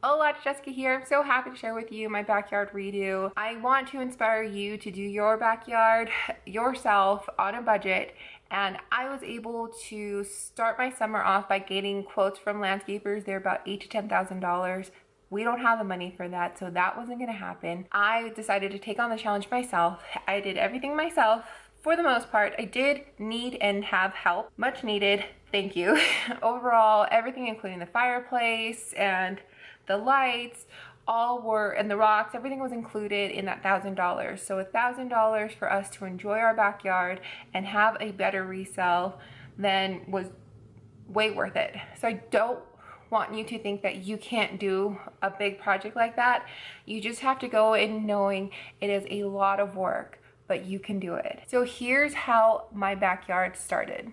Hola, it's Jessica here. I'm so happy to share with you my backyard redo. I want to inspire you to do your backyard yourself on a budget, and I was able to start my summer off by getting quotes from landscapers. They're about $8,000 to $10,000. We don't have the money for that, so that wasn't gonna happen. I decided to take on the challenge myself. I did everything myself. For the most part, I did need and have help, much needed, thank you. Overall, everything including the fireplace and the lights, all were, and the rocks, everything was included in that $1,000. So $1,000 for us to enjoy our backyard and have a better resale then was way worth it. So I don't want you to think that you can't do a big project like that. You just have to go in knowing it is a lot of work, but you can do it. So here's how my backyard started.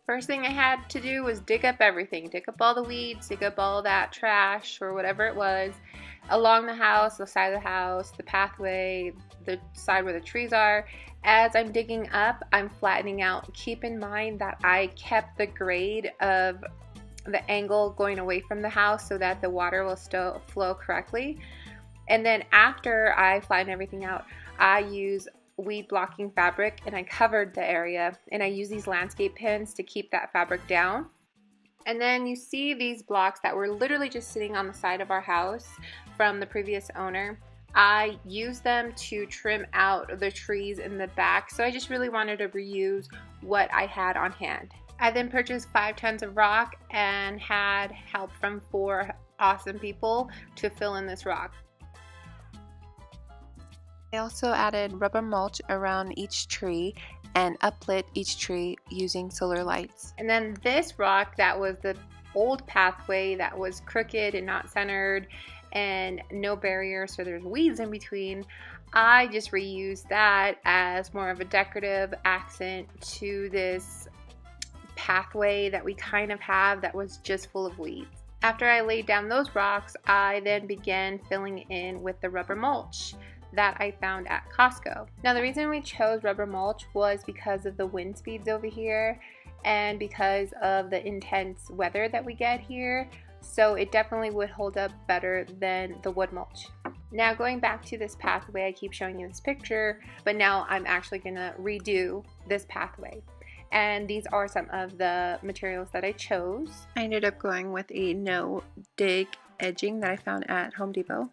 First thing I had to do was dig up everything. Dig up all the weeds, dig up all that trash or whatever it was along the house, the side of the house, the pathway, the side where the trees are. As I'm digging up, I'm flattening out. Keep in mind that I kept the grade of the angle going away from the house so that the water will still flow correctly. And then after I flatten everything out, I use weed blocking fabric and I covered the area, and I use these landscape pins to keep that fabric down. And then you see these blocks that were literally just sitting on the side of our house from the previous owner. I used them to trim out the trees in the back, so I just really wanted to reuse what I had on hand. I then purchased 5 tons of rock and had help from 4 awesome people to fill in this rock. I also added rubber mulch around each tree and uplit each tree using solar lights. And then this rock that was the old pathway that was crooked and not centered and no barrier, so there's weeds in between, I just reused that as more of a decorative accent to this pathway that we kind of have that was just full of weeds. After I laid down those rocks, I then began filling in with the rubber mulch that I found at Costco. Now the reason we chose rubber mulch was because of the wind speeds over here and because of the intense weather that we get here, so it definitely would hold up better than the wood mulch. Now going back to this pathway, I keep showing you this picture, but now I'm actually gonna redo this pathway. And these are some of the materials that I chose. I ended up going with a no dig edging that I found at Home Depot.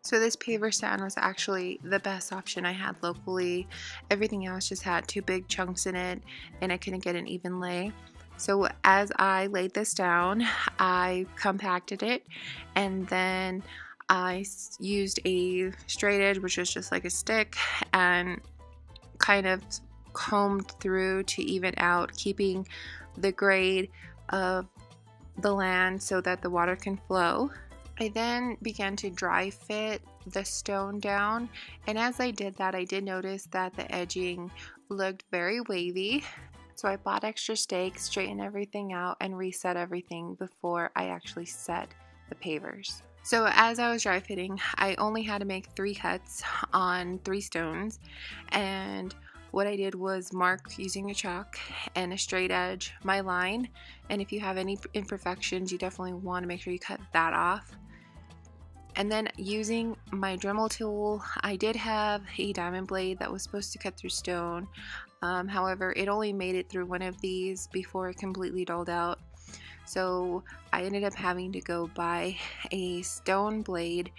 So this paver stand was actually the best option I had locally. Everything else just had 2 big chunks in it and I couldn't get an even lay. So as I laid this down, I compacted it and then I used a straight edge, which was just like a stick, and kind of combed through to even out, keeping the grade of the land so that the water can flow. I then began to dry fit the stone down, and as I did that, I did notice that the edging looked very wavy. So I bought extra stakes, straightened everything out, and reset everything before I actually set the pavers. So as I was dry fitting, I only had to make 3 cuts on 3 stones, and what I did was mark using a chalk and a straight edge my line, and if you have any imperfections you definitely want to make sure you cut that off. And then using my Dremel tool, I did have a diamond blade that was supposed to cut through stone. However, it only made it through one of these before it completely dulled out. So I ended up having to go buy a stone blade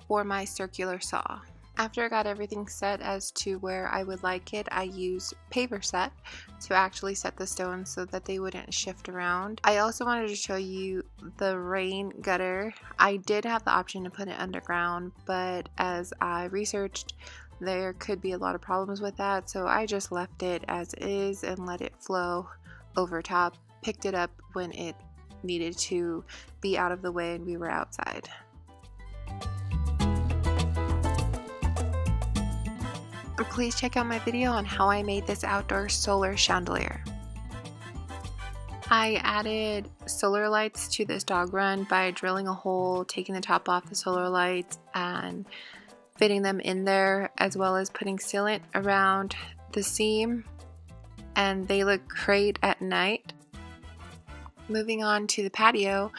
for my circular saw. After I got everything set as to where I would like it, I used paver set to actually set the stones so that they wouldn't shift around. I also wanted to show you the rain gutter. I did have the option to put it underground, but as I researched, there could be a lot of problems with that, so I just left it as is and let it flow over top. Picked it up when it needed to be out of the way and we were outside. Please check out my video on how I made this outdoor solar chandelier. I added solar lights to this dog run by drilling a hole, taking the top off the solar lights and fitting them in there, as well as putting sealant around the seam, and they look great at night. Moving on to the patio,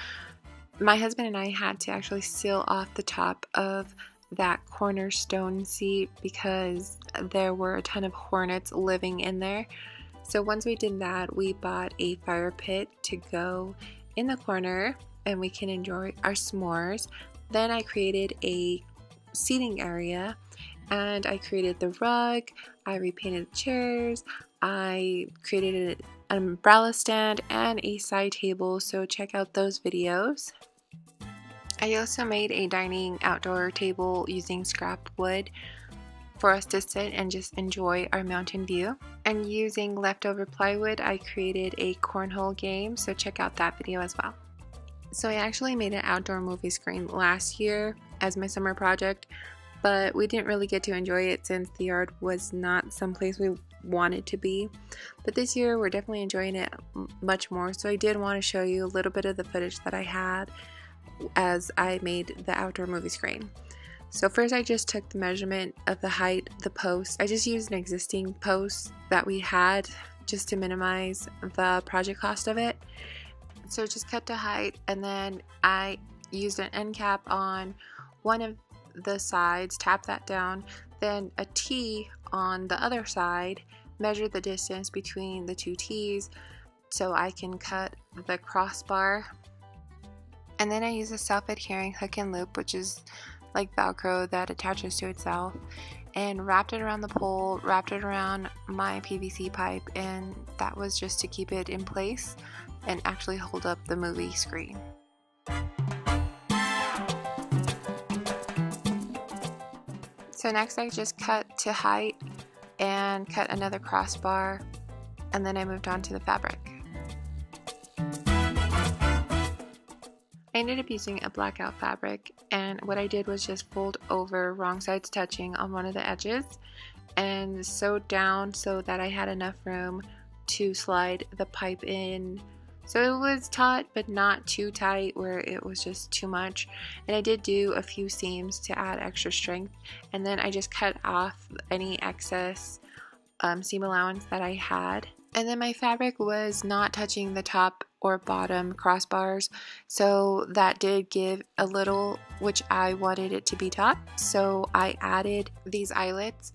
my husband and I had to actually seal off the top of that cornerstone seat because there were a ton of hornets living in there. So once we did that, we bought a fire pit to go in the corner and we can enjoy our s'mores. Then I created a seating area and I created the rug, I repainted the chairs, I created an umbrella stand and a side table, so check out those videos. I also made a dining outdoor table using scrap wood for us to sit and just enjoy our mountain view. And using leftover plywood, I created a cornhole game, so check out that video as well. So I actually made an outdoor movie screen last year as my summer project, but we didn't really get to enjoy it since the yard was not someplace we wanted to be. But this year we're definitely enjoying it much more, so I did want to show you a little bit of the footage that I had as I made the outdoor movie screen. So first I just took the measurement of the height of the post. I just used an existing post that we had just to minimize the project cost of it. So just cut to height, and then I used an end cap on one of the sides, tap that down, then a T on the other side, measure the distance between the two T's so I can cut the crossbar. And then I use a self-adhering hook and loop, which is like Velcro that attaches to itself, and wrapped it around the pole, wrapped it around my PVC pipe, and that was just to keep it in place and actually hold up the movie screen. So next I just cut to height and cut another crossbar, and then I moved on to the fabric. I ended up using a blackout fabric, and what I did was just fold over wrong sides touching on one of the edges and sewed down so that I had enough room to slide the pipe in. So it was taut but not too tight where it was just too much, and I did do a few seams to add extra strength, and then I just cut off any excess seam allowance that I had. And then my fabric was not touching the top or bottom crossbars, so that did give a little, which I wanted it to be taut, so I added these eyelets,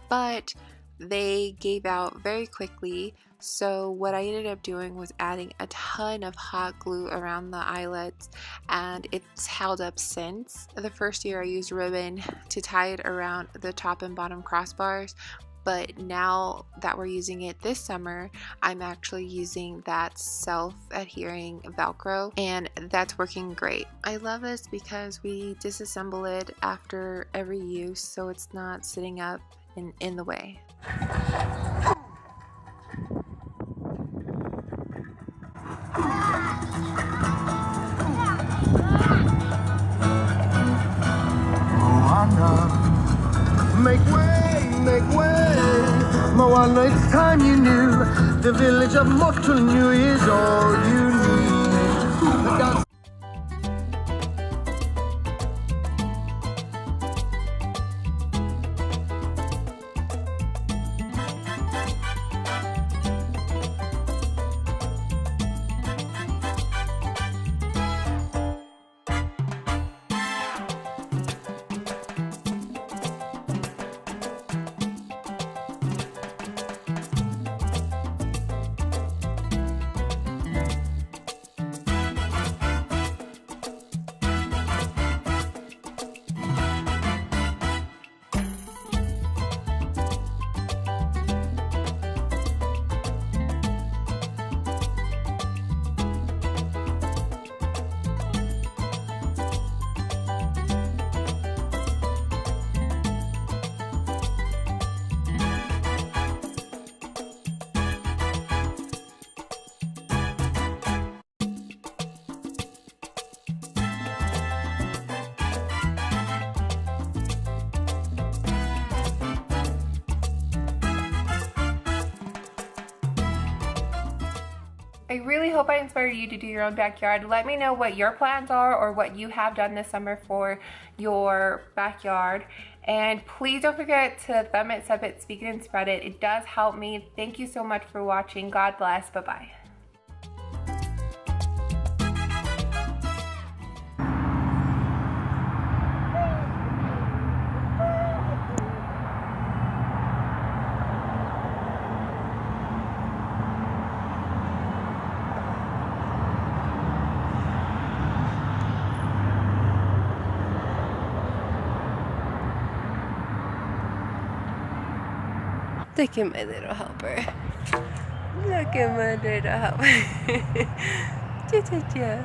but they gave out very quickly. So what I ended up doing was adding a ton of hot glue around the eyelets, and it's held up since. The first year I used ribbon to tie it around the top and bottom crossbars, but now that we're using it this summer, I'm actually using that self-adhering Velcro, and that's working great. I love this because we disassemble it after every use, so it's not sitting up in the way. Make way, make way. Moana, it's time you knew. The village of Motunui is all you need. I really hope I inspired you to do your own backyard. Let me know what your plans are or what you have done this summer for your backyard. And please don't forget to thumb it, sub it, speak it, and spread it. It does help me. Thank you so much for watching. God bless. Bye-bye. Look at my little helper. Look at my little helper. Cha-cha-cha.